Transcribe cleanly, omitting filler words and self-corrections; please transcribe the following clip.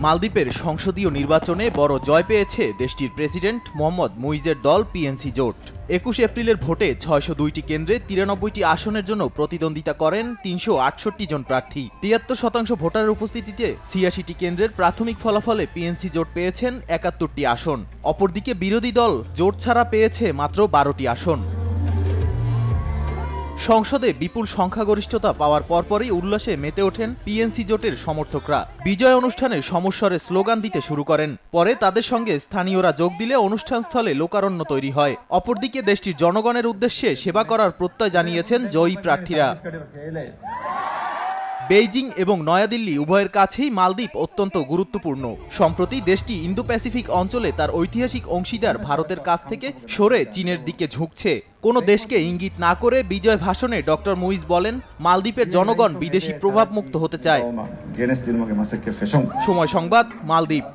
মালদ্বীপের সংসদীয় নির্বাচনে বড় জয় পেয়েছে দেশটির প্রেসিডেন্ট মোহাম্মদ মুইজের দল পিএনসি জোট। ২১ এপ্রিলের ভোটে ৬০২টি কেন্দ্রে ৯৩টি আসনের জন্য প্রতিদ্বন্দ্বিতা করেন ৩৬৮ জন প্রার্থী। ৭৩% ভোটারের উপস্থিতিতে ৮৬টি কেন্দ্রের প্রাথমিক ফলাফলে পিএনসি জোট পেয়েছেন ৭১টি আসন। অপরদিকে বিরোধী দল জোট ছাড়া পেয়েছে মাত্র ১২টি আসন। সংসদে বিপুল সংখ্যাগরিষ্ঠতা পাওয়ার পরপরই উল্লাসে মেতে ওঠেন পিএনসি জোটের সমর্থকরা। বিজয় অনুষ্ঠানে সমস্বরে স্লোগান দিতে শুরু করেন। পরে তাদের সঙ্গে স্থানীয়রা যোগ দিলে অনুষ্ঠানস্থলে লোকারণ্য তৈরি হয়। অপরদিকে দেশটির জনগণের উদ্দেশ্যে সেবা করার প্রত্যয় জানিয়েছেন জয়ী প্রার্থীরা। বেইজিং এবং নয়াদিল্লি উভয়ের কাছেই মালদ্বীপ অত্যন্ত গুরুত্বপূর্ণ। সম্প্রতি দেশটি ইন্দো প্যাসিফিক অঞ্চলে তার ঐতিহাসিক অংশীদার ভারতের কাছ থেকে সরে চীনের দিকে ঝুঁকছে। কোনো দেশকে ইঙ্গিত না করে বিজয় ভাষণে ডক্টর মুইজ বলেন, মালদ্বীপের জনগণ বিদেশি প্রভাবমুক্ত হতে চায়। সময় সংবাদ, মালদ্বীপ।